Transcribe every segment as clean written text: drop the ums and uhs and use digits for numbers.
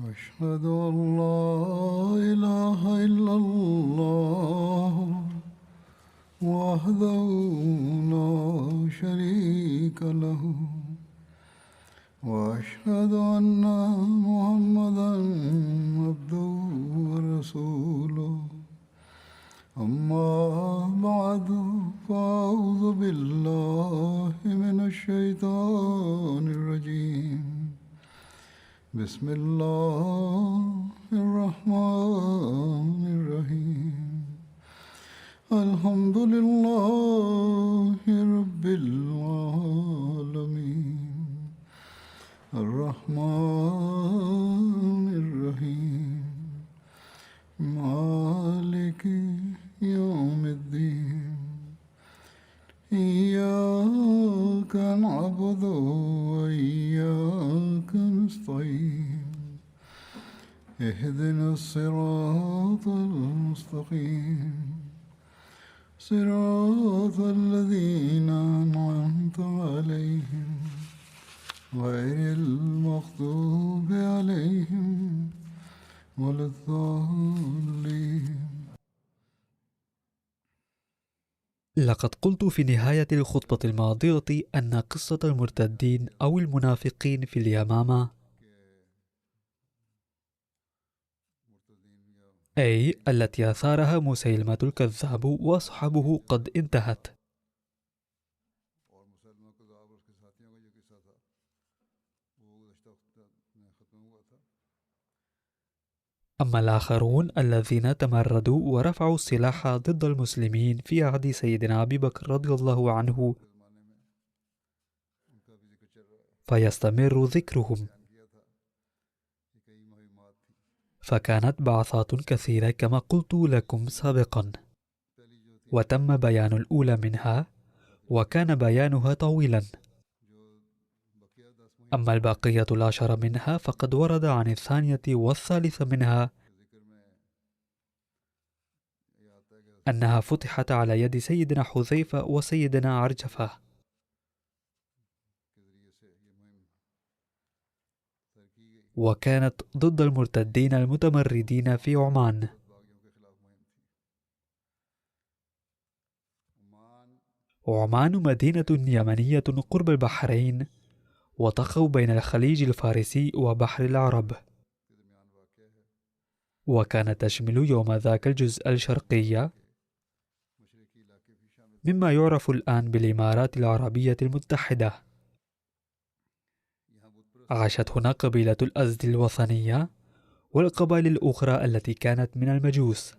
أشهد أن لا إله إلا الله وحده لا شريك له وأشهد أن محمدا عبده ورسوله أما بعد فأعوذ بالله من الشيطان الرجيم بسم الله الرحمن الرحيم الحمد لله رب العالمين الرحمن الرحيم مالك يوم الدين إياك نعبد وإياك نستعين اهدنا الصراط المستقيم صراط الذين أنعمت عليهم غير المغضوب عليهم ولا الضالين. لقد قلت في نهاية الخطبة الماضية أن قصة المرتدين أو المنافقين في اليمامة، أي التي أثارها مسيلمة الكذاب وأصحابه، قد انتهت. أما الآخرون الذين تمردوا ورفعوا السلاح ضد المسلمين في عهد سيدنا أبي بكر رضي الله عنه فيستمر ذكرهم، فكانت بعثات كثيرة كما قلت لكم سابقا، وتم بيان الأولى منها، وكان بيانها طويلا. أما البقية العشر منها فقد ورد عن الثانية والثالثة منها أنها فتحت على يد سيدنا حذيفة وسيدنا عرجفة، وكانت ضد المرتدين المتمردين في عمان. عمان مدينة يمنية قرب البحرين، وتقع بين الخليج الفارسي وبحر العرب، وكانت تشمل يوم ذاك الجزء الشرقي مما يعرف الآن بالإمارات العربية المتحدة. عاشت هنا قبيلة الأزد الوثنية والقبائل الأخرى التي كانت من المجوس.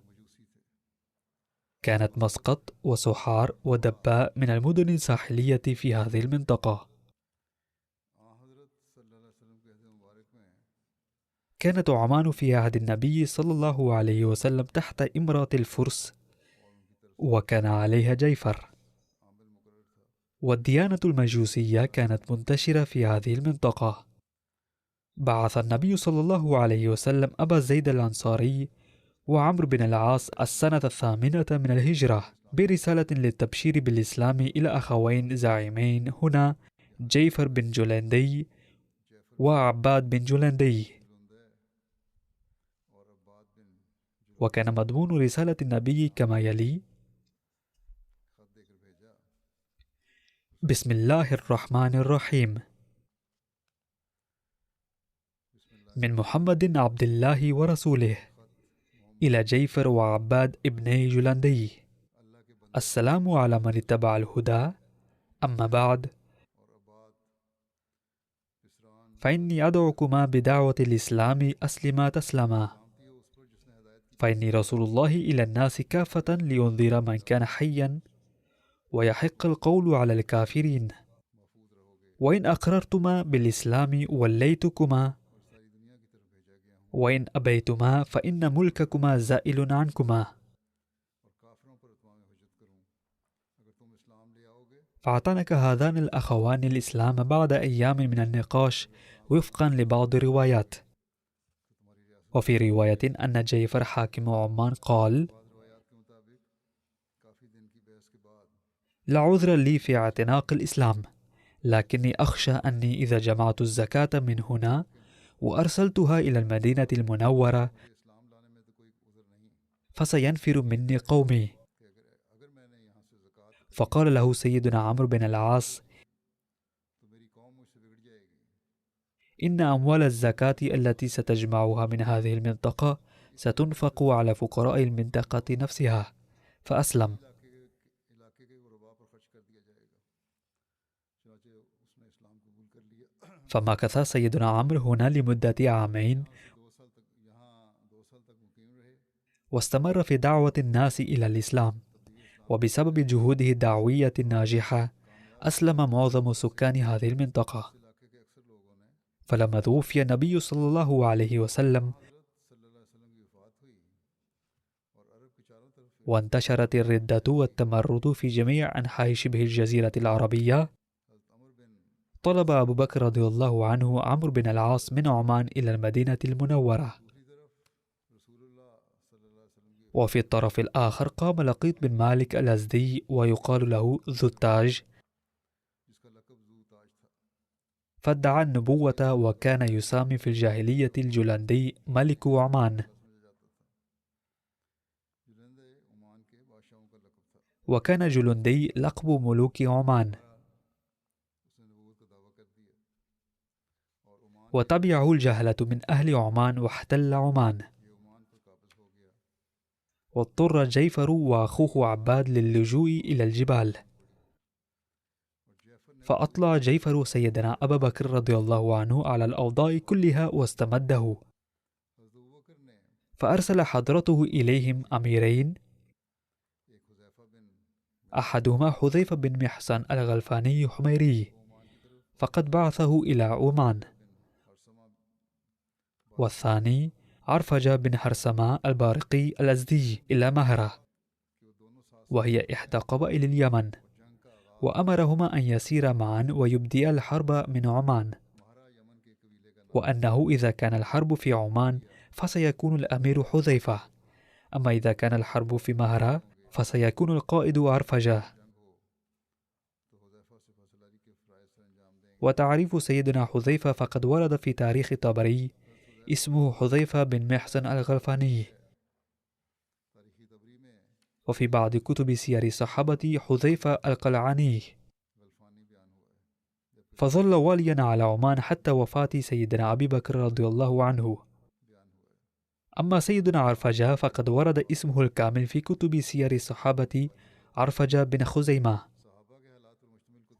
كانت مسقط وسحار ودباء من المدن الساحلية في هذه المنطقة. كانت عمان في عهد النبي صلى الله عليه وسلم تحت إمرة الفرس، وكان عليها جيفر، والديانة المجوسية كانت منتشرة في هذه المنطقة. بعث النبي صلى الله عليه وسلم أبا زيد الأنصاري وعمرو بن العاص السنة 8 من الهجرة برسالة للتبشير بالإسلام إلى أخوين زعيمين هنا، جيفر بن جلندي وعباد بن جلندي. وكان مضمون رسالة النبي كما يلي: بسم الله الرحمن الرحيم، من محمد عبد الله ورسوله إلى جيفر وعباد ابني جلندي، السلام على من اتبع الهدى، أما بعد، فإني أدعوكما بدعوة الإسلام أسلما تسلما، فإني رسول الله إلى الناس كافة لينذر من كان حيا ويحق القول على الكافرين، وإن أقررتما بالإسلام وليتكما، وإن أبيتما فإن ملككما زائل عنكما. فاعتنك هذان الأخوان الإسلام بعد أيام من النقاش وفقا لبعض الروايات. وفي رواية أن جيفر حاكم عمان قال: لا عذر لي في اعتناق الإسلام، لكني أخشى أني إذا جمعت الزكاة من هنا وأرسلتها إلى المدينة المنورة فسينفر مني قومي. فقال له سيدنا عمرو بن العاص: إن أموال الزكاة التي ستجمعها من هذه المنطقة ستنفق على فقراء المنطقة نفسها. فأسلم. فمكث سيدنا عمرو هنا لمدة عامين، واستمر في دعوة الناس إلى الإسلام، وبسبب جهوده الدعوية الناجحة أسلم معظم سكان هذه المنطقة. فلما توفي النبي صلى الله عليه وسلم وانتشرت الردة والتمرد في جميع أنحاء شبه الجزيرة العربية، طلب أبو بكر رضي الله عنه عمرو بن العاص من عمان إلى المدينة المنورة. وفي الطرف الآخر قام لقيط بن مالك الأزدي ويقال له ذو التاج، فادعى النبوة، وكان يسمى في الجاهلية الجلندي ملك عمان. وكان جلندي لقب ملوك عمان. وتبعه الجهلة من أهل عمان واحتل عمان. واضطر جيفر وأخوه عباد للجوء إلى الجبال، فأطلع جيفر سيدنا أبا بكر رضي الله عنه على الأوضاع كلها واستمده، فأرسل حضرته إليهم أميرين، أحدهما حذيفة بن محصن الغلفاني حميري، فقد بعثه إلى عمان، والثاني عرفجة بن حرسمة البارقي الأزدي إلى مهرة، وهي إحدى قبائل اليمن، وأمرهما أن يسيرا معا ويبديا الحرب من عمان، وأنه إذا كان الحرب في عمان فسيكون الأمير حذيفة، أما إذا كان الحرب في مهرة فسيكون القائد عرفجة. وتعريف سيدنا حذيفة فقد ورد في تاريخ طبري اسمه حذيفة بن محصن الغلفاني، وفي بعض كتب سير الصحابة حذيفة القلعاني، فظل واليا على عمان حتى وفاة سيدنا أبي بكر رضي الله عنه. أما سيدنا عرفجة فقد ورد اسمه الكامل في كتب سير الصحابة عرفجة بن خزيمة.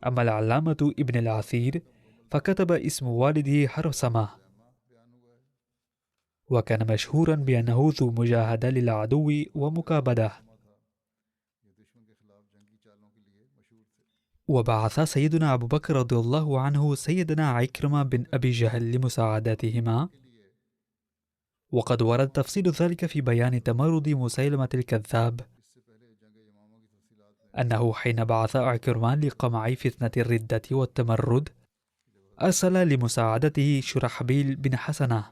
أما العلامة ابن العثير فكتب اسم والده حرسمة، وكان مشهورا بأنه ذو مجاهدة للعدو ومكابدة. وبعث سيدنا أبو بكر رضي الله عنه سيدنا عكرمة بن أبي جهل لمساعدتهما، وقد ورد تفصيل ذلك في بيان تمرد مسيلمة الكذاب، أنه حين بعث عكرمة لقمع فتنة الردة والتمرد أرسل لمساعدته شرحبيل بن حسنة،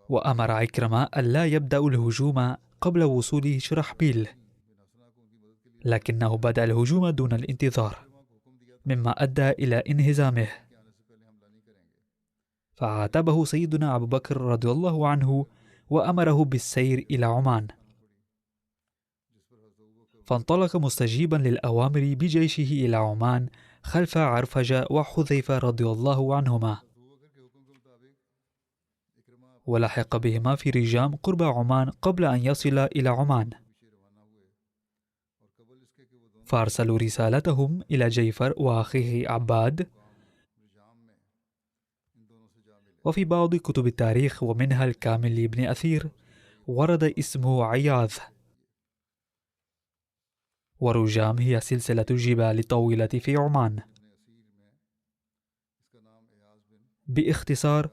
وأمر عكرمة ألا يبدأ الهجوم قبل وصول شرحبيل، لكنه بدأ الهجوم دون الانتظار، مما أدى إلى انهزامه. فعاتبه سيدنا أبو بكر رضي الله عنه وأمره بالسير إلى عمان، فانطلق مستجيبا للأوامر بجيشه إلى عمان خلف عرفجة وحذيفة رضي الله عنهما، ولحق بهما في رجام قرب عمان قبل أن يصل إلى عمان، فأرسلوا رسالتهم إلى جيفر وأخيه عباد. وفي بعض كتب التاريخ ومنها الكامل لابن أثير ورد اسمه عياذ. ورجام هي سلسلة الجبال الطويلة في عمان. باختصار،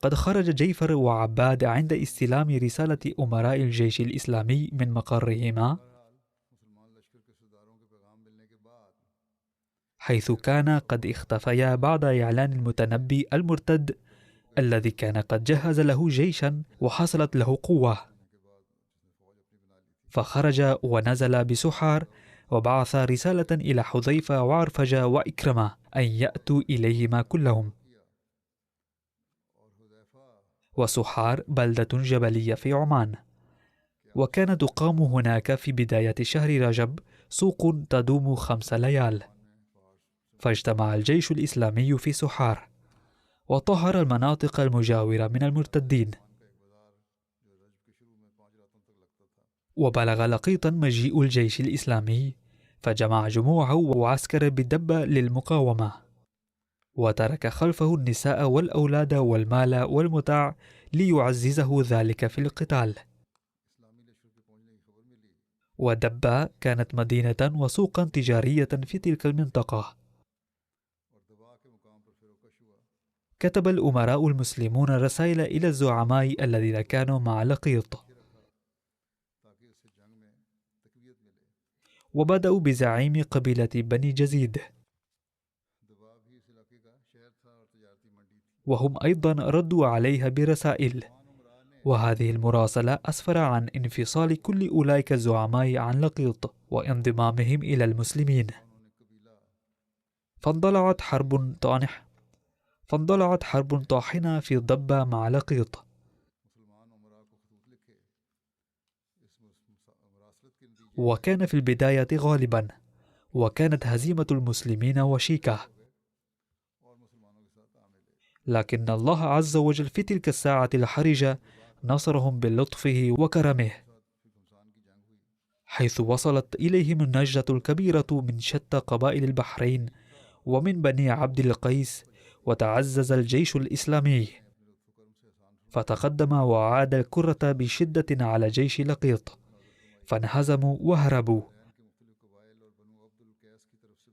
قد خرج جيفر وعباد عند استلام رسالة أمراء الجيش الإسلامي من مقرهما، حيث كان قد اختفيا بعد إعلان المتنبي المرتد الذي كان قد جهز له جيشا وحصلت له قوة، فخرج ونزل بسحار وبعث رسالة إلى حذيفة وعرفجة وإكرمة أن يأتوا إليهما كلهم، وسحار بلدة جبلية في عمان. وكان تقام هناك في بداية شهر رجب سوق تدوم 5 ليال. فاجتمع الجيش الإسلامي في سحار وطهر المناطق المجاورة من المرتدين. وبلغ لقيطا مجيء الجيش الإسلامي، فجمع جموعه وعسكر بدبة للمقاومة، وترك خلفه النساء والأولاد والمال والمتاع ليعززه ذلك في القتال. ودبة كانت مدينة وسوقا تجارية في تلك المنطقة. كتب الأمراء المسلمون رسائل إلى الزعماء الذين كانوا مع لقيط، وبدأوا بزعيم قبيلة بني جزيد، وهم أيضا ردوا عليها برسائل. وهذه المراسلة أسفر عن انفصال كل أولئك الزعماء عن لقيط وانضمامهم إلى المسلمين. فاندلعت حرب طاحنة في ضبة مع لقيط. وكان في البداية غالبا، وكانت هزيمة المسلمين وشيكة، لكن الله عز وجل في تلك الساعة الحرجة نصرهم بلطفه وكرمه، حيث وصلت إليهم النجدة الكبيرة من شتى قبائل البحرين ومن بني عبد القيس، وتعزز الجيش الإسلامي، فتقدم وعاد الكرة بشدة على جيش لقيط، فانهزموا وهربوا.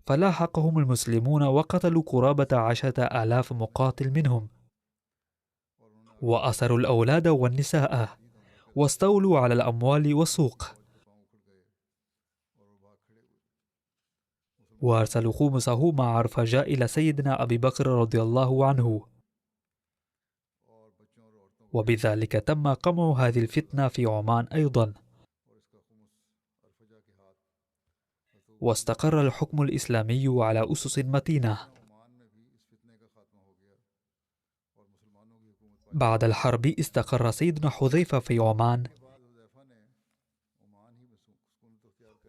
فلاحقهم المسلمون وقتلوا قرابة 10,000 مقاتل منهم، وأسروا الأولاد والنساء، واستولوا على الأموال والسوق، وأرسلوا خمسه مع عرفجة إلى سيدنا أبي بكر رضي الله عنه. وبذلك تم قمع هذه الفتنة في عمان أيضا، واستقر الحكم الإسلامي على أسس متينة. بعد الحرب استقر سيدنا حذيفة في عمان،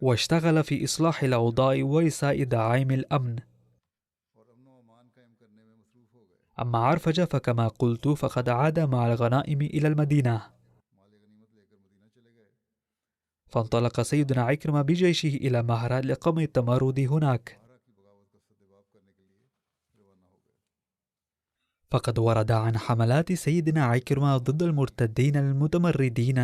واشتغل في إصلاح الأوضاع وإرساء دعائم الأمن. أما عرفجة فكما قلت فقد عاد مع الغنائم إلى المدينة. فانطلق سيدنا عكرمة بجيشه إلى مهرة لقمع التمرد هناك. فقد ورد عن حملات سيدنا عكرمة ضد المرتدين المتمردين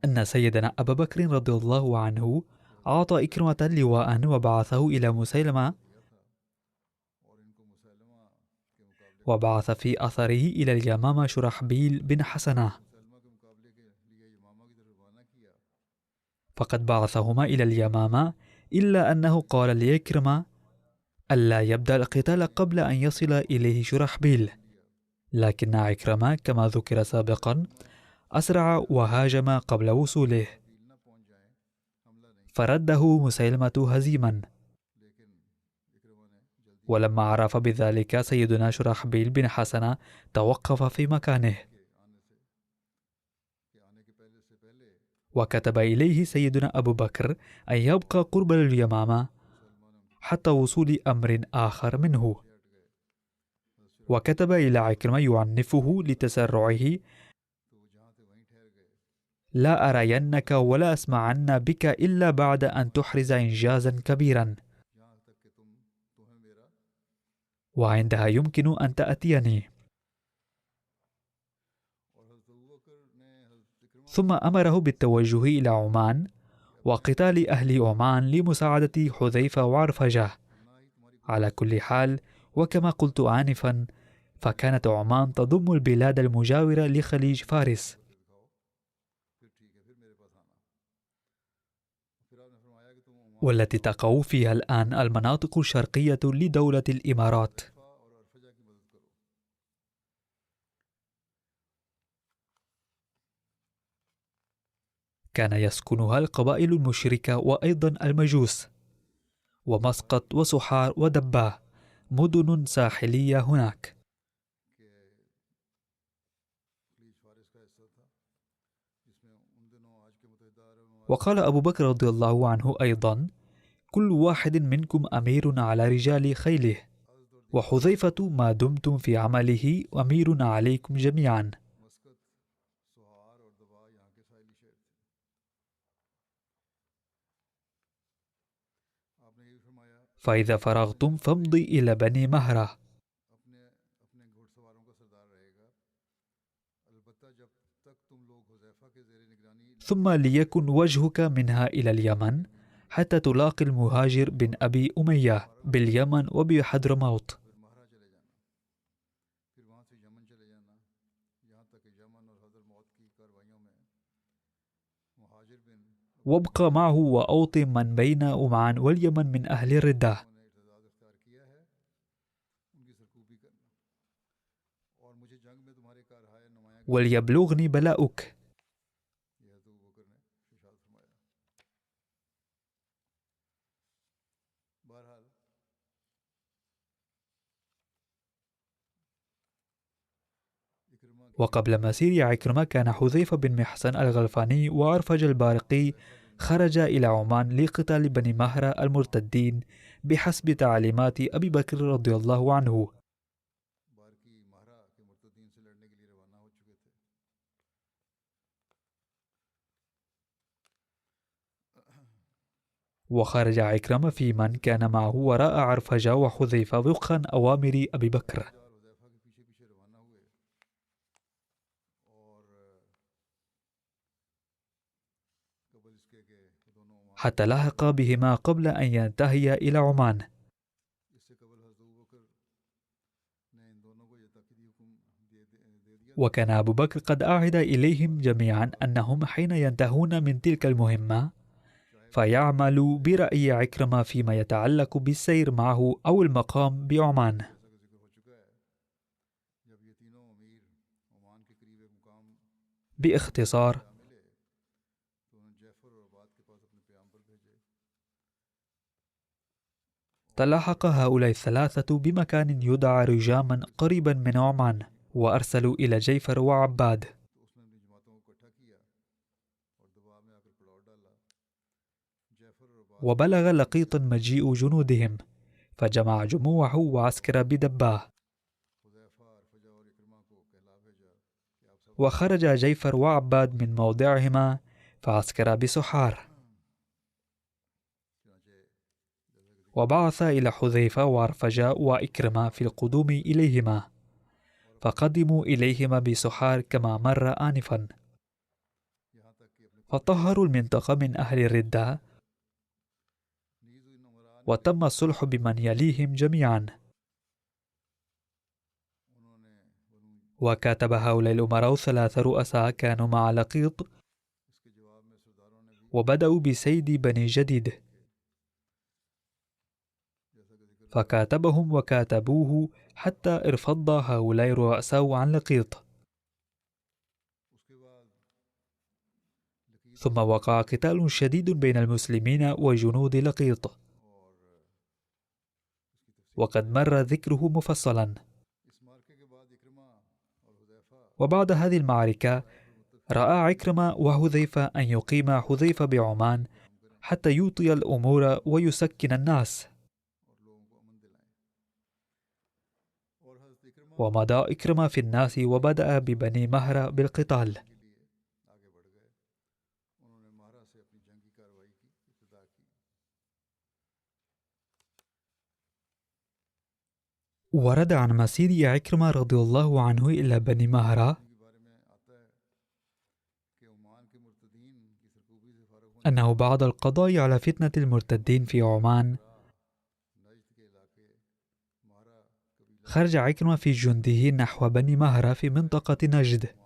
أن سيدنا أبا بكر رضي الله عنه أعطى إكرمة لواء وبعثه إلى مسيلمة، وبعث في أثره إلى اليمامة شرحبيل بن حسنة. فقد بعثهما إلى اليمامة، إلا أنه قال لإكرمة ألا يبدأ القتال قبل أن يصل إليه شرحبيل، لكن عكرمة كما ذكر سابقا أسرع وهاجم قبل وصوله، فرده مسيلمة هزيما. ولما عرف بذلك سيدنا شرحبيل بن حسنة توقف في مكانه، وكتب إليه سيدنا أبو بكر أن يبقى قرب اليمامة حتى وصول أمر آخر منه، وكتب إلى عكرمة يعنفه لتسرعه: لا أرينك ولا أسمعن بك إلا بعد أن تحرز إنجازا كبيرا، وعندها يمكن أن تأتيني. ثم أمره بالتوجه إلى عمان وقتال أهل عمان لمساعدة حذيفة وعرفجة. على كل حال، وكما قلت آنفا، فكانت عمان تضم البلاد المجاورة لخليج فارس، والتي تقع فيها الآن المناطق الشرقية لدولة الإمارات. كان يسكنها القبائل المشركة وأيضا المجوس، ومسقط وسحار ودبة مدن ساحلية هناك. وقال أبو بكر رضي الله عنه أيضا: كل واحد منكم أمير على رجال خيله، وحذيفة ما دمتم في عمله أمير عليكم جميعا. فإذا فرغتم فامضي إلى بني مهرة، ثم ليكن وجهك منها إلى اليمن حتى تلاقي المهاجر بن أبي أمية باليمن وبحضرموت. وابق معه وأوط من بين عمان واليمن من أهل الردة، وليبلغني بلاؤك. وقبل مسير عكرمة كان حذيفة بن محصن الغلفاني وعرفج البارقي خرج إلى عمان لقتال بني مهرة المرتدين بحسب تعليمات أبي بكر رضي الله عنه. وخرج عكرمة في من كان معه وراء عرفج وحذيفة وفقا أوامر أبي بكر، حتى لحق بهما قبل أن ينتهي إلى عمان. وكان أبو بكر قد أعد إليهم جميعا أنهم حين ينتهون من تلك المهمة فيعملوا برأي عكرمة فيما يتعلق بالسير معه أو المقام بعمان. باختصار، تلاحق هؤلاء الثلاثة بمكان يدعى رجاما قريبا من عمان، وأرسلوا إلى جيفر وعباد. وبلغ لقيطا مجيء جنودهم، فجمع جموعه وعسكر بدباه، وخرج جيفر وعباد من موضعهما فعسكر بسحار، وبعث إلى حذيفة وعرفجة وإكرمة في القدوم إليهما، فقدموا إليهما بسحار كما مر آنفا، فطهروا المنطقة من أهل الردة، وتم الصلح بمن يليهم جميعا. وكاتب هؤلاء الأمراء 3 رؤساء كانوا مع لقيط، وبدأوا بسيد بني جديد، فكاتبهم وكاتبوه حتى ارفض هؤلاء الرؤساء عن لقيط. ثم وقع قتال شديد بين المسلمين وجنود لقيط، وقد مر ذكره مفصلا. وبعد هذه المعركة رأى عكرمة وحذيفة أن يقيم حذيفة بعمان حتى يوطي الأمور ويسكن الناس، ومضى إكرمة في الناس وبدأ ببني مهرة بالقتال. ورد عن مسير عكرمة رضي الله عنه إلى بني مهرة أنه بعد القضاء على فتنة المرتدين في عمان خرج عكرمة في جنده نحو بني مهرة في منطقة نجد،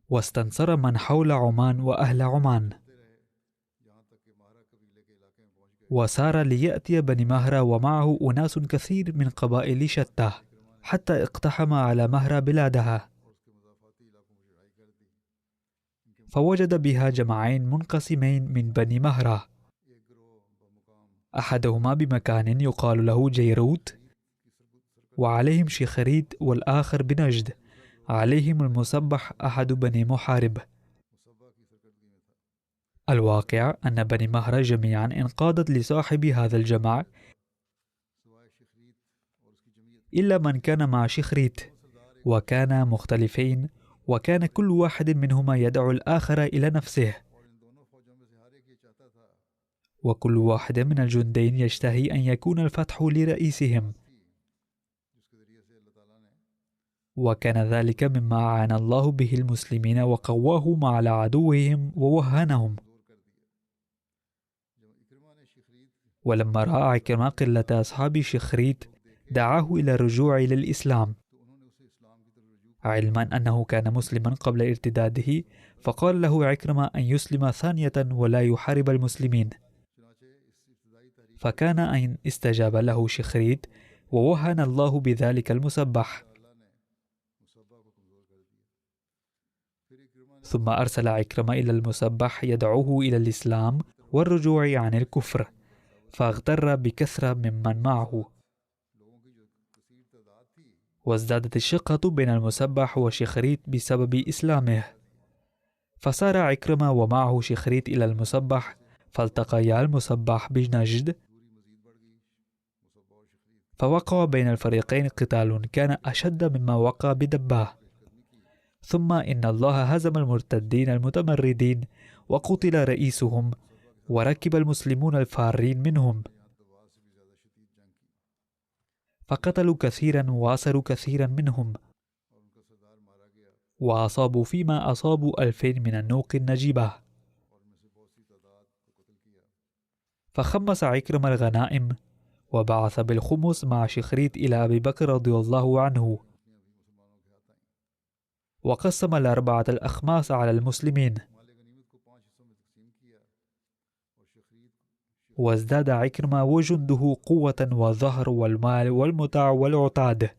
واستنصر من حول عمان وأهل عمان، وسار ليأتي بني مهرة ومعه أناس كثير من قبائل شتى حتى اقتحم على مهرة بلادها، فوجد بها جماعين منقسمين من بني مهرة، أحدهما بمكان يقال له جيروت، وعليهم شخريت والآخر بنجد، عليهم المسبح أحد بني محارب. الواقع أن بني مهرة جميعا انقادت لصاحب هذا الجمع إلا من كان مع شخريت، وكانا مختلفين، وكان كل واحد منهما يدعو الآخر إلى نفسه، وكل واحد من الجندين يشتهي أن يكون الفتح لرئيسهم، وكان ذلك مما أعان الله به المسلمين وقواهم على عدوهم ووهنهم. ولما رأى عكرمة قلة أصحاب شخريت دعاه إلى الرجوع إلى الإسلام، علما أنه كان مسلما قبل ارتداده، فقال له عكرمة أن يسلم ثانية ولا يحارب المسلمين، فكان أن استجاب له شخريت، ووهن الله بذلك المسبح. ثم أرسل عكرمة إلى المسبح يدعوه إلى الإسلام والرجوع عن الكفر، فاغتر بكثرة ممن معه، وازدادت الشقة بين المسبح وشخريت بسبب إسلامه، فسار عكرمة ومعه شخريت إلى المسبح، فالتقيا المسبح بنجد، فوقع بين الفريقين قتال كان أشد مما وقع بدباه. ثم إن الله هزم المرتدين المتمردين، وقتل رئيسهم، وركب المسلمون الفارين منهم، فقتلوا كثيرا واسروا كثيرا منهم، وأصابوا فيما أصابوا 2000 من النوق النجيبة. فخمس عكرمة الغنائم، وبعث بالخمس مع شخريت إلى أبي بكر رضي الله عنه، وقسم الأربعة الأخماس على المسلمين. وازداد عكرمة وجنده قوة والظهر والمال والمتاع والعتاد،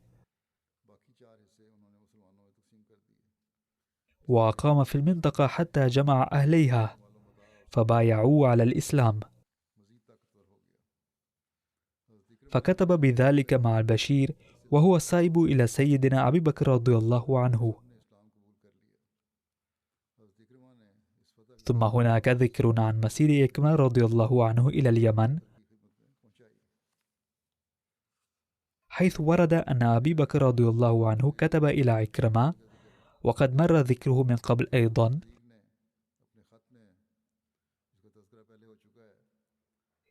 وأقام في المنطقة حتى جمع أهليها، فبايعوا على الإسلام، فكتب بذلك مع البشير وهو السائب إلى سيدنا أبي بكر رضي الله عنه. ثم هناك ذكر عن مسير عكرمة رضي الله عنه إلى اليمن، حيث ورد أن أبي بكر رضي الله عنه كتب إلى عكرمة، وقد مر ذكره من قبل أيضا: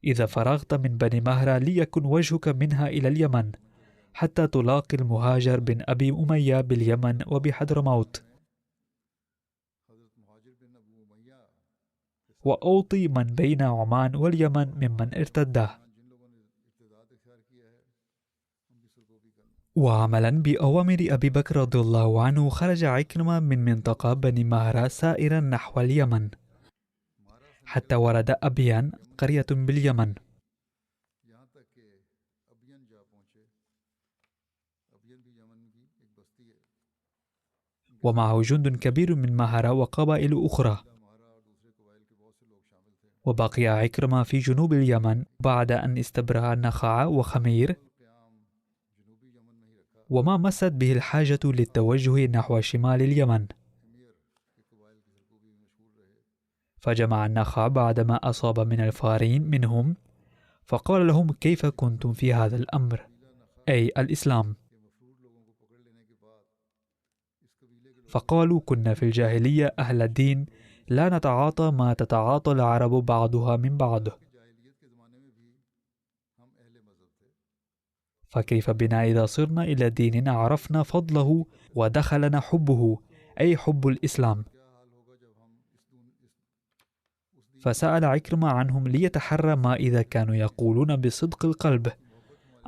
إذا فرغت من بني مهرة ليكن وجهك منها إلى اليمن، حتى تلاقي المهاجر بن أبي أمية باليمن وبحضرموت، وأوطي من بين عمان واليمن ممن ارتده. وعملا بأوامر أبي بكر رضي الله عنه خرج عكرمة من منطقة بني مهرة سائرا نحو اليمن، حتى ورد أبيان قرية باليمن، ومعه جند كبير من مهرة وقبائل أخرى. وبقي عكرمة في جنوب اليمن بعد أن استبرأ النخعة وخمير، وما مست به الحاجة للتوجه نحو شمال اليمن، فجمع النخعة بعدما أصاب من الفارين منهم، فقال لهم: كيف كنتم في هذا الأمر، أي الإسلام؟ فقالوا: كنا في الجاهلية أهل الدين، لا نتعاطى ما تتعاطى العرب بعضها من بعض، فكيف بنا إذا صرنا إلى دين عرفنا فضله ودخلنا حبه، أي حب الإسلام؟ فسأل عكرمة عنهم ليتحرى ما إذا كانوا يقولون بصدق القلب،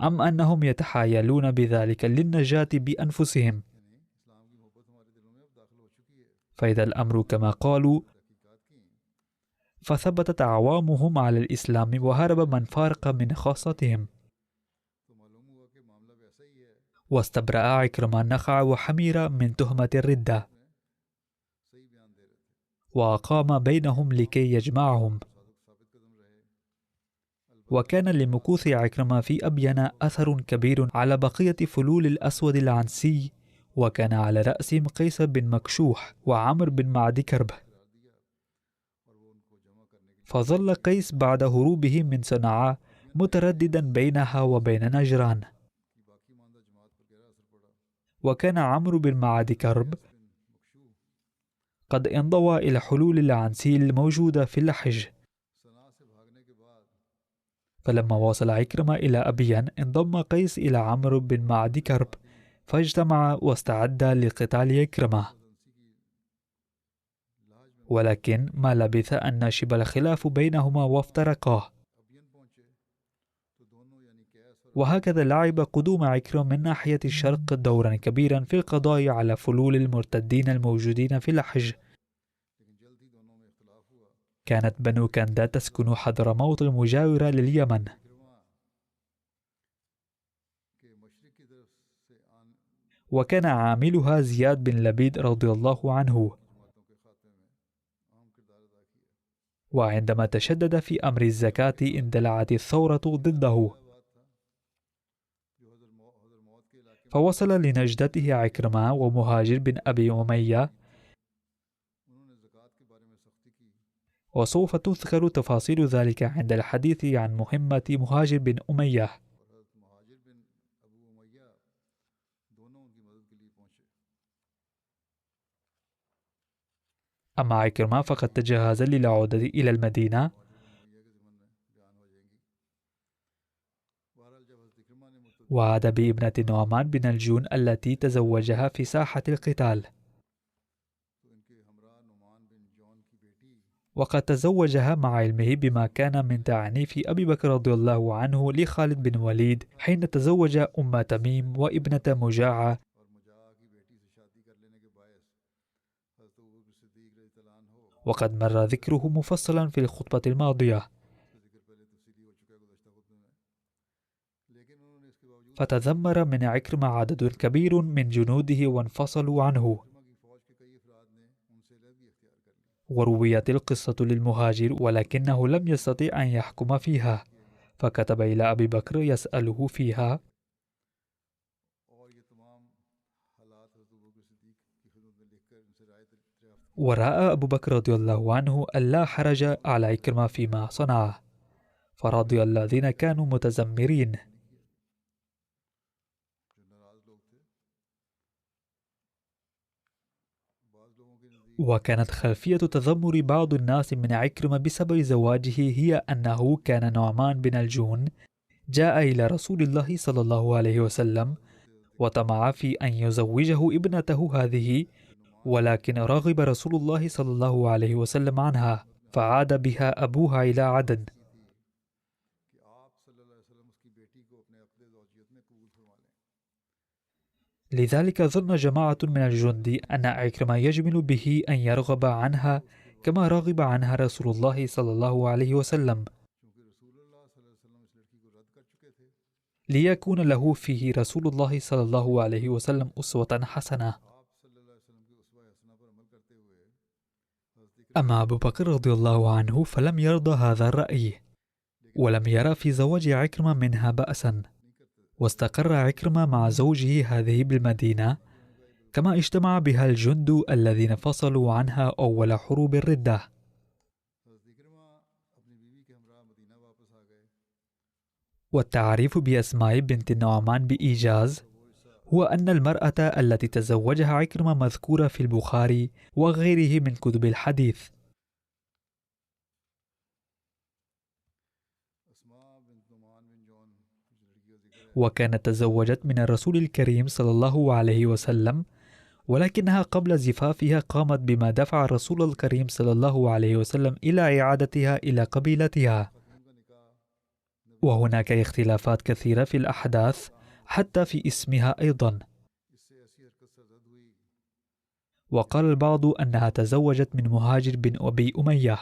أم أنهم يتحايلون بذلك للنجاة بأنفسهم. فإذا الأمر كما قالوا، فثبتت أعوامهم على الإسلام، وهرب من فارق من خاصتهم. واستبرأ عكرمة النخع وحمير من تهمة الردة، وأقام بينهم لكي يجمعهم، وكان لمكوث عكرمة في أبين أثر كبير على بقية فلول الأسود العنسي، وكان على رأسهم قيس بن مكشوح وعمر بن معد كرب. فظل قيس بعد هروبه من صنعاء مترددا بينها وبين نجران، وكان عمرو بن معد كرب قد انضوى إلى حلول العنسي الموجودة في اللحج. فلما وصل عكرمة إلى أبين انضم قيس إلى عمرو بن معد كرب، فاجتمع واستعد لقتال عكرمة. ولكن ما لبث أن نشب الخلاف بينهما وافترقا. وهكذا لعب قدوم عكرمة من ناحية الشرق دورا كبيرا في القضاء على فلول المرتدين الموجودين في اللحج. كانت بنو كندا تسكن حضرموت المجاورة لليمن، وكان عاملها زياد بن لبيد رضي الله عنه. وعندما تشدد في أمر الزكاة اندلعت الثورة ضده، فوصل لنجدته عكرمة ومهاجر بن أبي أمية، وسوف تذكر تفاصيل ذلك عند الحديث عن مهمة مهاجر بن أمية. أما عكرمة فقد تجهز للعودة إلى المدينة، وعاد بابنة نعمان بن الجون التي تزوجها في ساحة القتال. وقد تزوجها مع علمه بما كان من تعنيف أبي بكر رضي الله عنه لخالد بن وليد حين تزوج أم تميم وابنة مجاعة. وقد مر ذكره مفصلا في الخطبة الماضية. فتذمر من عكرمة عدد كبير من جنوده وانفصلوا عنه. ورويت القصة للمهاجر ولكنه لم يستطع أن يحكم فيها، فكتب إلى أبي بكر يسأله فيها. ورأى أبو بكر رضي الله عنه ألا حرج على عكرمة فيما صنعه، فرضي الذين كانوا متذمرين. وكانت خلفية تذمر بعض الناس من عكرمة بسبب زواجه هي أنه كان نعمان بن الجون جاء إلى رسول الله صلى الله عليه وسلم وطمع في أن يزوجه ابنته هذه، ولكن رغب رسول الله صلى الله عليه وسلم عنها، فعاد بها أبوها إلى عدن. لذلك ظن جماعة من الجند أن عكرمة يجمل به أن يرغب عنها كما رغب عنها رسول الله صلى الله عليه وسلم، ليكون له فيه رسول الله صلى الله عليه وسلم أسوة حسنة. أما أبو بكر رضي الله عنه فلم يرضى هذا الرأي، ولم يرى في زواج عكرمة منها بأسا، واستقر عكرمة مع زوجه هذه بالمدينة، كما اجتمع بها الجند الذين فصلوا عنها أول حروب الردة. والتعريف بأسماء بنت النعمان بإيجاز هو أن المرأة التي تزوجها عكرمة مذكورة في البخاري وغيره من كتب الحديث. وكانت تزوجت من الرسول الكريم صلى الله عليه وسلم، ولكنها قبل زفافها قامت بما دفع الرسول الكريم صلى الله عليه وسلم إلى إعادتها إلى قبيلتها. وهناك اختلافات كثيرة في الأحداث حتى في اسمها أيضا. وقال البعض أنها تزوجت من مهاجر بن أبي أمية.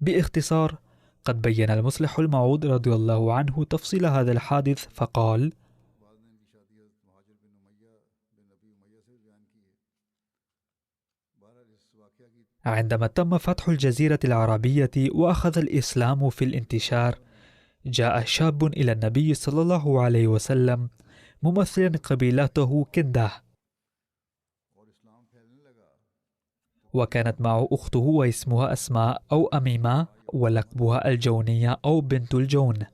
باختصار، قد بين المصلح الموعود رضي الله عنه تفصيل هذا الحادث فقال: عندما تم فتح الجزيرة العربية وأخذ الإسلام في الانتشار، جاء شاب إلى النبي صلى الله عليه وسلم ممثلا قبيلته كندة، وكانت معه أخته واسمها أسماء أو أميمة، ولقبها الجونية أو بنت الجون.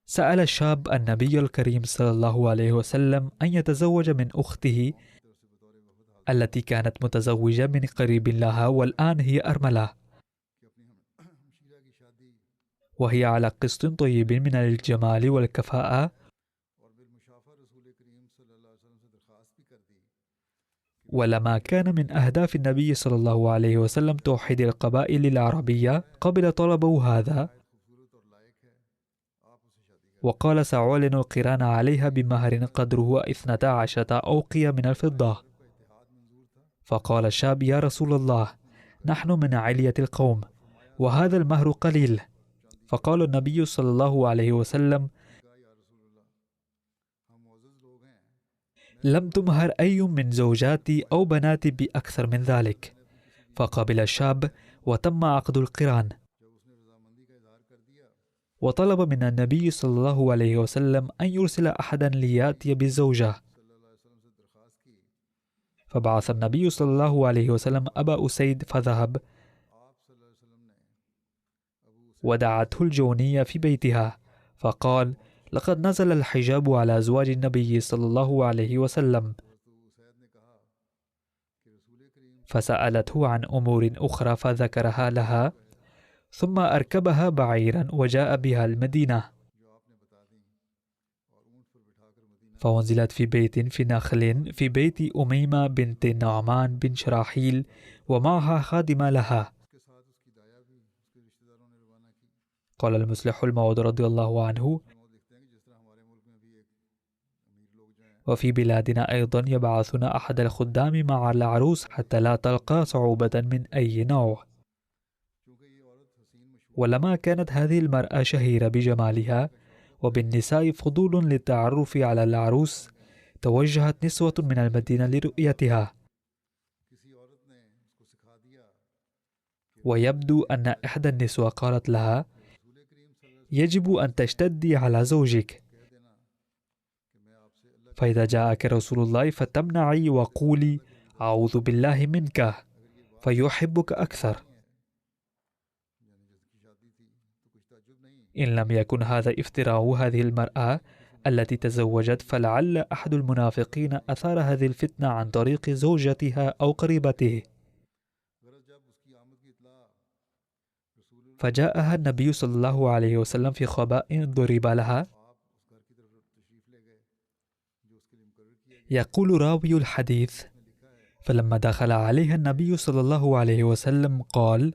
سأل الشاب النبي الكريم صلى الله عليه وسلم أن يتزوج من أخته التي كانت متزوجة من قريب لها والآن هي أرملة، وهي على قسط طيب من الجمال والكفاءة، ولما كان من أهداف النبي صلى الله عليه وسلم توحيد القبائل العربية قبل طلبه هذا، وقال سأعلن القران عليها بمهر قدره 12 أوقية من الفضة. فقال الشاب: يا رسول الله، نحن من علية القوم وهذا المهر قليل. فقال النبي صلى الله عليه وسلم: لم تمهر أي من زوجاتي أو بناتي بأكثر من ذلك. فقبل الشاب وتم عقد القران، وطلب من النبي صلى الله عليه وسلم أن يرسل أحدا ليأتي بالزوجة. فبعث النبي صلى الله عليه وسلم أبا أسيد فذهب، ودعته الجونية في بيتها، فقال: لقد نزل الحجاب على أزواج النبي صلى الله عليه وسلم. فسألته عن أمور أخرى فذكرها لها، ثم أركبها بعيرا وجاء بها المدينة، فنزلت في بيت في نخل في بيت أميمة بنت النعمان بن شراحيل، ومعها خادمة لها. قال المصلح الموعود رضي الله عنه: وفي بلادنا أيضا يبعثون أحد الخدام مع العروس حتى لا تلقى صعوبة من أي نوع. ولما كانت هذه المرأة شهيرة بجمالها وبالنساء فضول للتعرف على العروس، توجهت نسوة من المدينة لرؤيتها، ويبدو أن إحدى النسوة قالت لها: يجب أن تشتدي على زوجك، فإذا جاءك رسول الله فتمنعي وقولي: أعوذ بالله منك، فيحبك أكثر. إن لم يكن هذا افتراء هذه المرأة التي تزوجت، فلعل أحد المنافقين أثار هذه الفتنة عن طريق زوجتها أو قريبته. فجاءها النبي صلى الله عليه وسلم في خباء ضرب لها. يقول راوي الحديث: فلما دخل عليها النبي صلى الله عليه وسلم قال: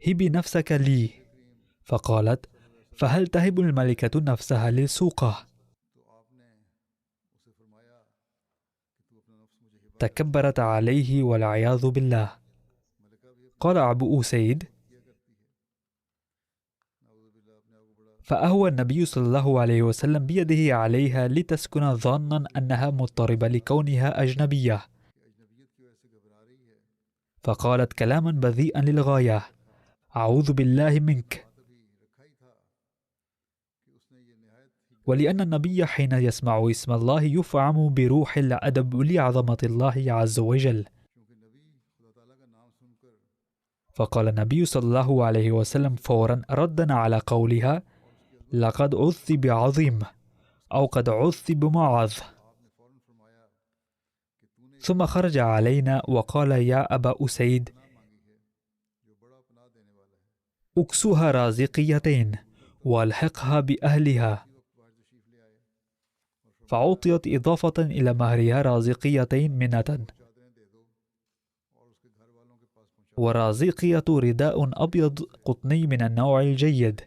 هبي نفسك لي. فقالت: فهل تهب الملكة نفسها للسوقة؟ تكبرت عليه والعياذ بالله. قال أبو أسيد: فأهوى النبي صلى الله عليه وسلم بيده عليها لتسكن، ظانا أنها مضطربة لكونها أجنبية، فقالت كلاما بذيئا للغاية: أعوذ بالله منك. ولأن النبي حين يسمع اسم الله يفعم بروح الأدب لعظمة الله عز وجل. فقال النبي صلى الله عليه وسلم فورا ردا على قولها: لقد عذت بعظيم، أو قد عذت بمعاذ. ثم خرج علينا وقال: يا أبا أسيد، أكسوها رازقيتين والحقها بأهلها. فعطيت إضافة إلى مهرها رازقيتين منة. ورازقية رداء أبيض قطني من النوع الجيد.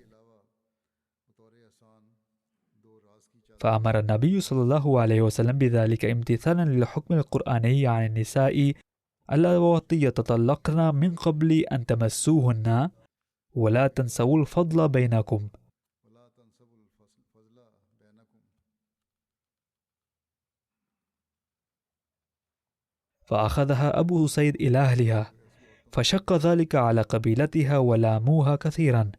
فأمر النبي صلى الله عليه وسلم بذلك امتثالا للحكم القرآني عن النساء اللواتي يتطلقن من قبل أن تمسوهن، ولا تنسوا الفضل بينكم. فأخذها أبو أسيد إلى أهلها، فشق ذلك على قبيلتها ولاموها كثيرا،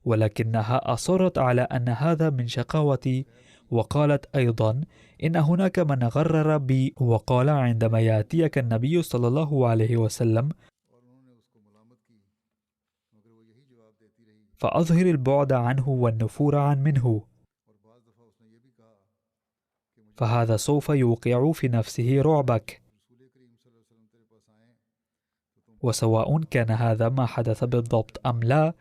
ولكنها أصرت على أن هذا من شقاوتي، وقالت أيضا إن هناك من غرر بي وقال عندما يأتيك النبي صلى الله عليه وسلم فأظهر البعد عنه والنفور عن منه، فهذا سوف يوقع في نفسه رعبك. وسواء كان هذا ما حدث بالضبط أم لا،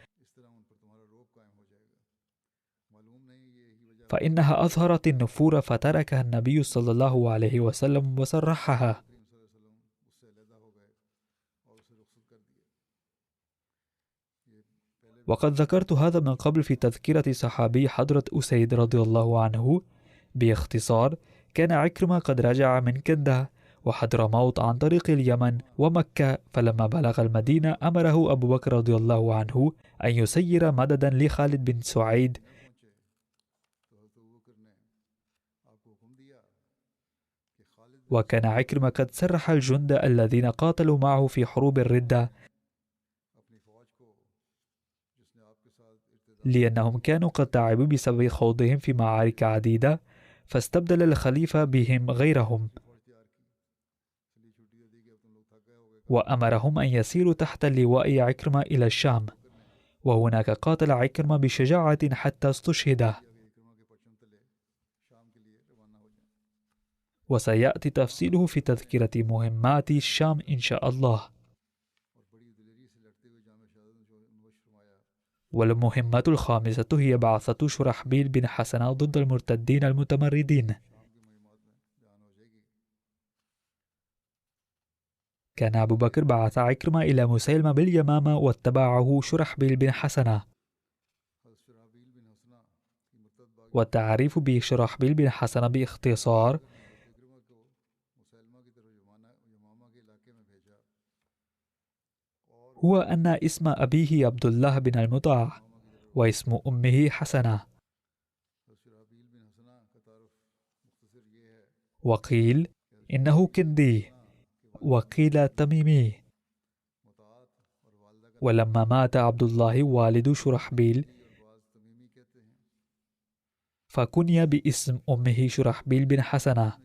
فإنها أظهرت النفور فتركها النبي صلى الله عليه وسلم وسرحها. وقد ذكرت هذا من قبل في تذكرة صحابي حضرة أسيد رضي الله عنه. باختصار، كان عكرمة قد رجع من كندة وحضرموت عن طريق اليمن ومكة، فلما بلغ المدينة أمره أبو بكر رضي الله عنه أن يسير مددا لخالد بن سعيد، وكان عكرمة قد سرح الجند الذين قاتلوا معه في حروب الردة، لأنهم كانوا قد تعبوا بسبب خوضهم في معارك عديدة، فاستبدل الخليفة بهم غيرهم، وأمرهم أن يسيروا تحت لواء عكرمة إلى الشام، وهناك قاتل عكرمة بشجاعة حتى استشهد. وسيأتي تفصيله في تذكرة مهمات الشام إن شاء الله. والمهمة الخامسة هي بعثة شرحبيل بن حسنة ضد المرتدين المتمردين. كان أبو بكر بعث عكرمة إلى مسيلمة باليمامة واتبعه شرحبيل بن حسنة. والتعريف بشرحبيل بن حسنة باختصار: هو أن اسم أبيه عبد الله بن المطاع واسم أمه حسنة، وقيل إنه كندي وقيل تميمي. ولما مات عبد الله والد شرحبيل فكني باسم أمه شرحبيل بن حسنة،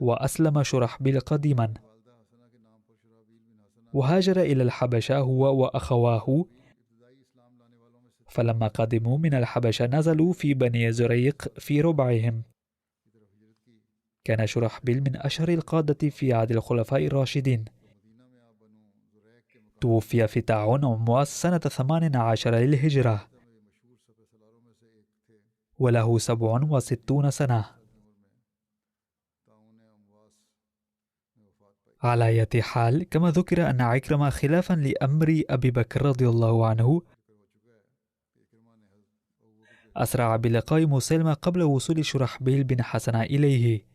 وأسلم شرحبيل قديما، وهاجر إلى الحبشة هو وأخواه. فلما قدموا من الحبشة نزلوا في بني زريق في ربعهم. كان شرحبيل من أشهر القادة في عهد الخلفاء الراشدين. توفي في طاعون عمواس سنة 18 للهجرة، وله 67 سنة. على أية حال، كما ذكر أن عكرمة خلافا لأمر أبي بكر رضي الله عنه أسرع بلقاء مسيلمة قبل وصول شرحبيل بن حسنة إليه،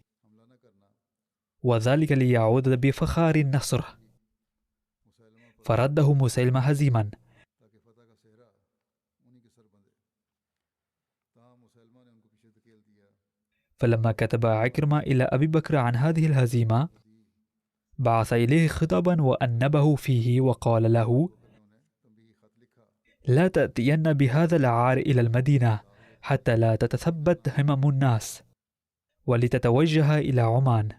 وذلك ليعود بفخار النصر، فرده مسيلمة هزيما. فلما كتب عكرمة إلى أبي بكر عن هذه الهزيمة بعث إليه خطابا وأنبه فيه وقال له: لا تأتين بهذا العار إلى المدينة حتى لا تتثبت همم الناس، ولتتوجه إلى عمان.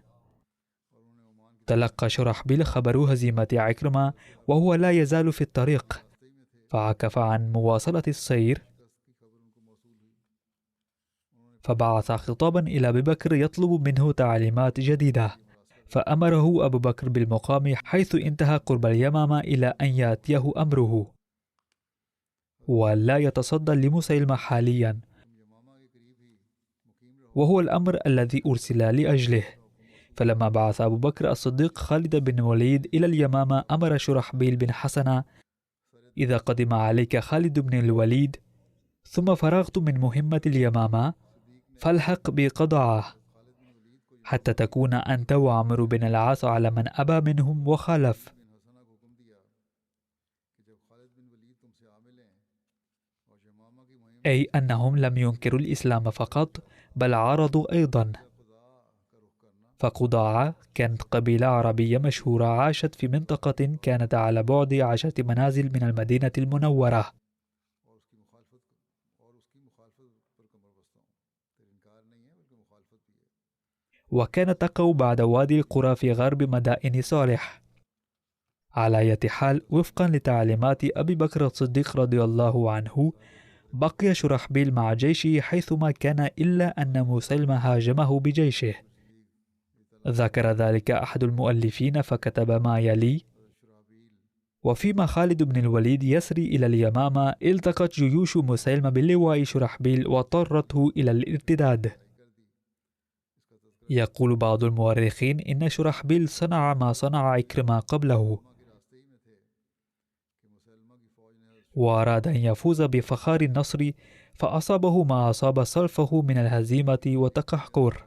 تلقى شرحبيل خبر هزيمة عكرمة وهو لا يزال في الطريق، فعكف عن مواصلة السير، فبعث خطابا إلى أبي بكر يطلب منه تعليمات جديدة، فأمره أبو بكر بالمقام حيث انتهى قرب اليمامة إلى أن يأتيه أمره، ولا يتصدى لمسيلمة حاليا، وهو الأمر الذي أرسل لأجله. فلما بعث أبو بكر الصديق خالد بن الوليد إلى اليمامة أمر شرحبيل بن حسنة: إذا قدم عليك خالد بن الوليد ثم فرغت من مهمة اليمامة فالحق بقضاعه، حتى تكون أنت وعمرو بن العاص على من أبى منهم وخالف. أي أنهم لم ينكروا الإسلام فقط، بل عارضوا أيضا. فقضاعة كانت قبيلة عربية مشهورة عاشت في منطقة كانت على بعد 10 منازل من المدينة المنورة، وكانت تقع بعد وادي القرى في غرب مدائن صالح. على أية حال، وفقا لتعليمات أبي بكر الصديق رضي الله عنه، بقي شرحبيل مع جيشه حيثما كان إلا أن مسيلمة هاجمه بجيشه. ذكر ذلك أحد المؤلفين فكتب ما يلي: وفيما خالد بن الوليد يسري إلى اليمامة، التقت جيوش مسيلمة بلواء شرحبيل واضطرته إلى الارتداد. يقول بعض المؤرخين إن شرحبيل صنع ما صنع عكرمة قبله، وأراد أن يفوز بفخار النصر، فأصابه ما أصاب صلفه من الهزيمة والتقهقر.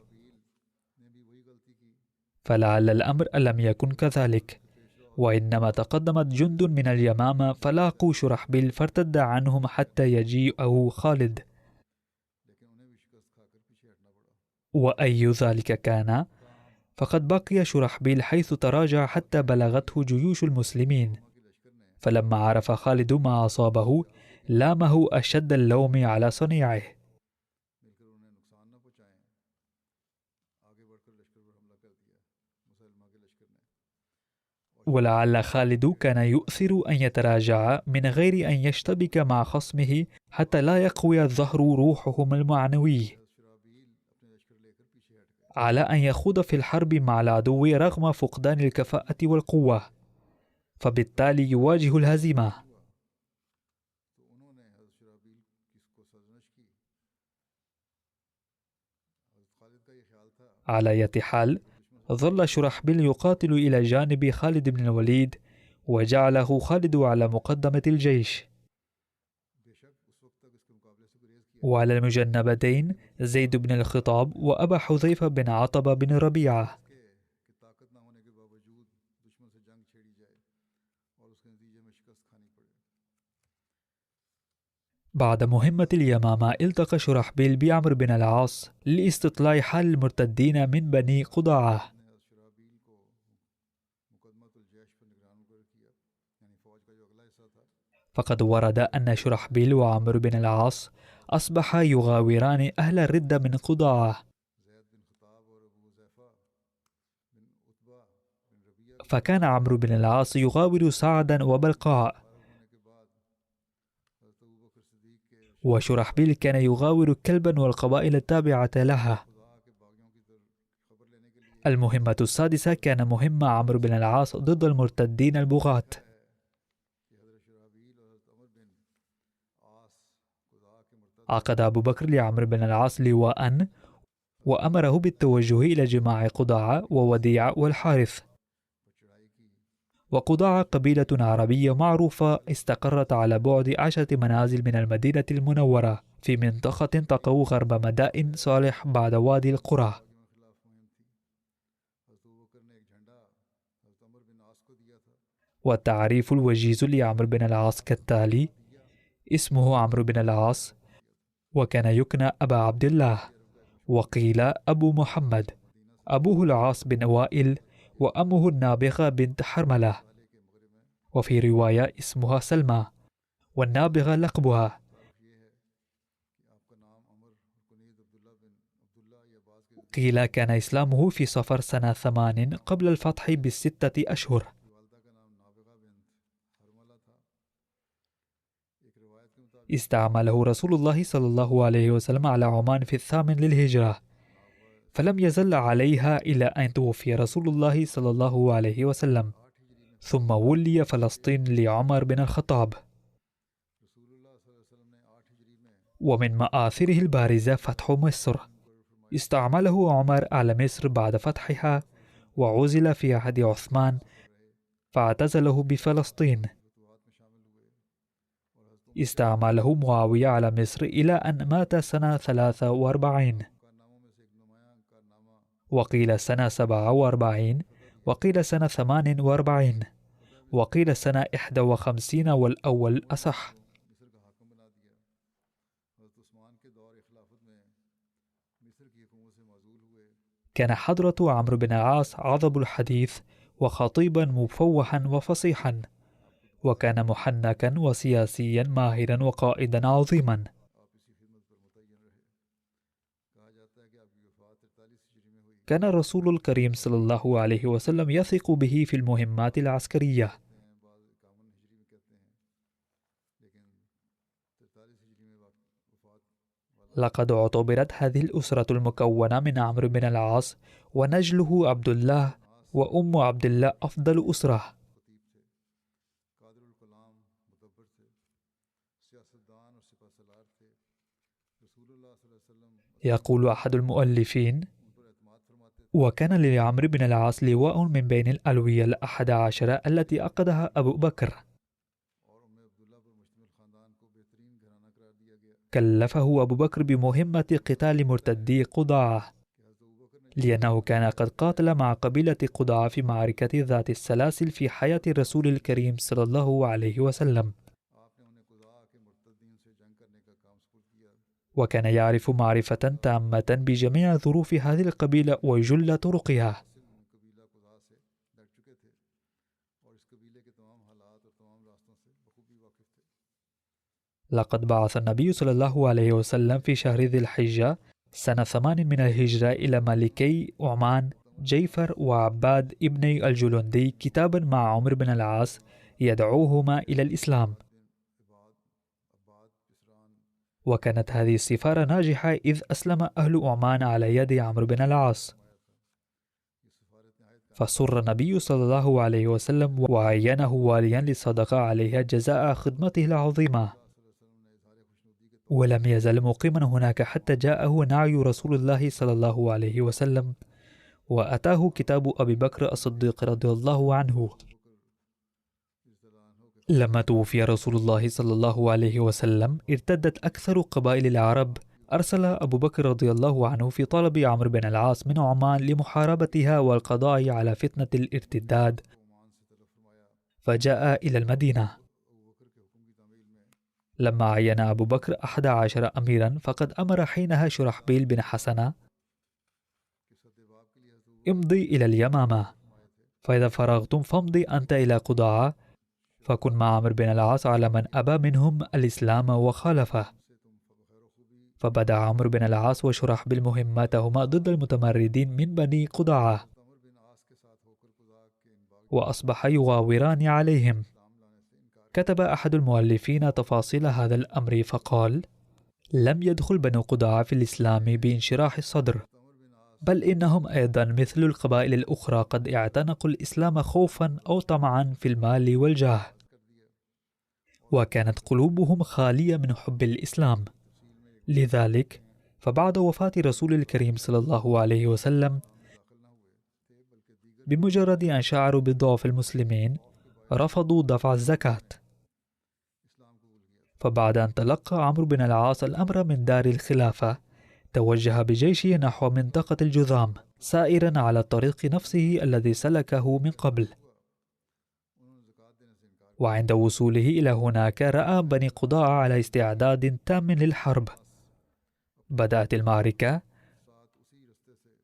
فلعل الأمر لم يكن كذلك، وإنما تقدمت جند من اليمامة فلاقوا شرحبيل فارتد عنهم حتى يجيءه خالد. وأي ذلك كان، فقد بقي شرحبيل حيث تراجع حتى بلغته جيوش المسلمين، فلما عرف خالد ما أصابه لامه أشد اللوم على صنيعه. ولعل خالد كان يؤثر أن يتراجع من غير أن يشتبك مع خصمه حتى لا يقوي الظهر روحهم المعنوي، على أن يخوض في الحرب مع العدو رغم فقدان الكفاءة والقوة، فبالتالي يواجه الهزيمة. على أية حال، ظل شرحبيل يقاتل إلى جانب خالد بن الوليد، وجعله خالد على مقدمة الجيش، وعلى المجنبتين زيد بن الخطاب وأبا حذيفة بن عطبة بن ربيعة. بعد مهمة اليمامة، التقى شرحبيل بعمرو بن العاص لاستطلاع حال المرتدين من بني قضاعة. فقد ورد أن شرحبيل وعمرو بن العاص أصبحا يغاوران أهل الردة من قضاعة، فكان عمرو بن العاص يغاور سعدا وبلقاء، وشرحبيل كان يغاور كلبا والقبائل التابعة لها. المهمة السادسة كان مهمة عمرو بن العاص ضد المرتدين البغاة. عقد أبو بكر لعمرو بن العاص لواء، وأمره بالتوجه إلى جماع قضاعة ووديعة والحارث. وقضاعة قبيلة عربية معروفة استقرت على بعد 10 منازل من المدينة المنورة في منطقة تقع غرب مدائن صالح بعد وادي القرى. والتعريف الوجيز لعمرو بن العاص كالتالي: اسمه عمرو بن العاص، وكان يكنى أبا عبد الله، وقيل أبو محمد، أبوه العاص بن وائل، وأمه النابغة بنت حرملة، وفي رواية اسمها سلمى، والنابغة لقبها. قيل كان إسلامه في صفر سنة 8 قبل الفتح ب6 أشهر. استعمله رسول الله صلى الله عليه وسلم على عمان في 8 للهجرة، فلم يزل عليها إلى أن توفي رسول الله صلى الله عليه وسلم، ثم ولي فلسطين لعمر بن الخطاب. ومن مآثره البارزة فتح مصر، استعمله عمر على مصر بعد فتحها، وعزل في عهد عثمان فاعتزله بفلسطين. استعمله معاوية على مصر إلى أن مات سنة 43، وقيل سنة 47، وقيل سنة 48، وقيل سنة 51، والأول أصح. كان حضرة عمرو بن العاص عذب الحديث وخطيبا مفوحا وفصيحا، وكان محنكا وسياسيا ماهرا وقائدا عظيما. كان الرسول الكريم صلى الله عليه وسلم يثق به في المهمات العسكرية. لقد اعتبرت هذه الأسرة المكونة من عمرو بن العاص ونجله عبد الله وأم عبد الله أفضل أسرة. يقول أحد المؤلفين: وكان لعمرو بن العاص لواء من بين الألوية ال11 التي عقدها أبو بكر، كلفه أبو بكر بمهمة قتال مرتدي قضاعة، لأنه كان قد قاتل مع قبيلة قضاعة في معركة ذات السلاسل في حياة الرسول الكريم صلى الله عليه وسلم، وكان يعرف معرفة تامة بجميع ظروف هذه القبيلة وجل طرقها. لقد بعث النبي صلى الله عليه وسلم في شهر ذي الحجة سنة 8 من الهجرة إلى ملكي عمان جيفر وعباد ابني الجلندي كتابا مع عمرو بن العاص يدعوهما إلى الإسلام، وكانت هذه السفارة ناجحة إذ أسلم أهل عمان على يد عمرو بن العاص، فسر النبي صلى الله عليه وسلم وعينه واليا للصدقة عليها جزاء خدمته العظيمة، ولم يزل مقيما هناك حتى جاءه نعي رسول الله صلى الله عليه وسلم، وأتاه كتاب أبي بكر الصديق رضي الله عنه. لما توفي رسول الله صلى الله عليه وسلم ارتدت أكثر قبائل العرب. أرسل أبو بكر رضي الله عنه في طلب عمرو بن العاص من عمان لمحاربتها والقضاء على فتنة الارتداد، فجاء إلى المدينة. لما عين أبو بكر 11 أميرا فقد أمر حينها شرحبيل بن حسنة: امضي إلى اليمامة، فإذا فرغتم فامضي أنت إلى قضاعة، فكن مع عمرو بن العاص على من أبى منهم الإسلام وخالفه. فبدأ عمرو بن العاص وشرحبيل مهمتهما ضد المتمردين من بني قضاعة، وأصبح يغاوران عليهم. كتب أحد المؤلفين تفاصيل هذا الأمر فقال: لم يدخل بنو قضاعة في الإسلام بانشراح الصدر، بل إنهم أيضا مثل القبائل الأخرى قد اعتنقوا الإسلام خوفا أو طمعا في المال والجاه، وكانت قلوبهم خالية من حب الإسلام. لذلك فبعد وفاة رسول الكريم صلى الله عليه وسلم، بمجرد أن شعروا بضعف المسلمين رفضوا دفع الزكاة. فبعد أن تلقى عمرو بن العاص الأمر من دار الخلافة، توجه بجيشه نحو منطقة الجذام، سائرا على الطريق نفسه الذي سلكه من قبل. وعند وصوله إلى هناك رأى بني قضاعة على استعداد تام للحرب. بدأت المعركة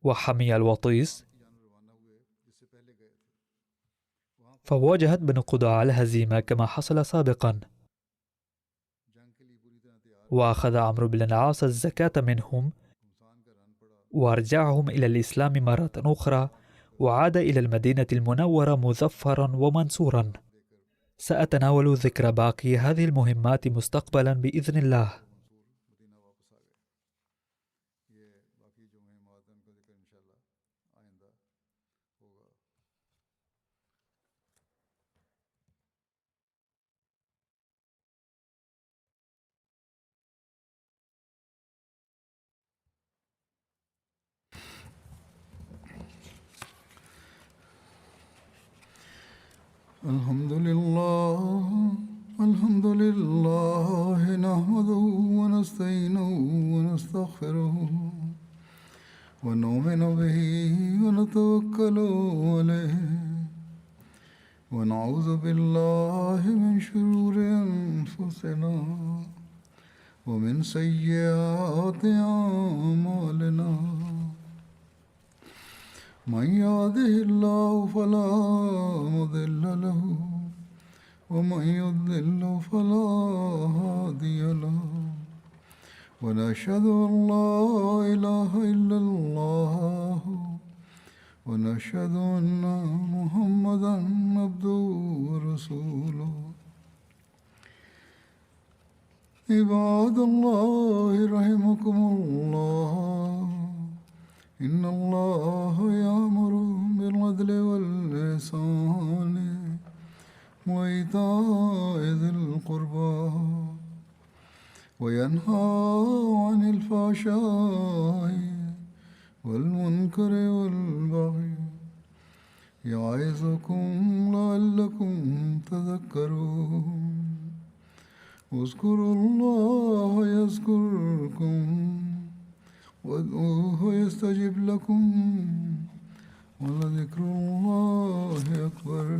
وحمي الوطيس، فواجهت بنو قضاعة الهزيمة كما حصل سابقا، وأخذ عمرو بن العاص الزكاة منهم وارجعهم إلى الإسلام مرة أخرى، وعاد إلى المدينة المنورة مظفرا ومنصورا. سأتناول ذكر باقي هذه المهمات مستقبلا بإذن الله. الحمد لله نحمده ونستعينه ونستغفره ونؤمن به ونتوكل عليه ونعوذ بالله من شرور أنفسنا ومن سيئات أعمالنا من يهده الله فلا مضل له ومن يضلل فلا هادي له ونشهد أن لا إله إلا الله ونشهد أن محمدا عبده ورسوله عباد الله رحمكم الله إن الله يأمر بالعدل والإحسان وإيتاء ذي القربى وينهى عن الفحشاء والمنكر والبغي يعظكم لعلكم تذكرون اذكروا الله يذكركم وادعوه يستجب لكم ولذكر الله أكبر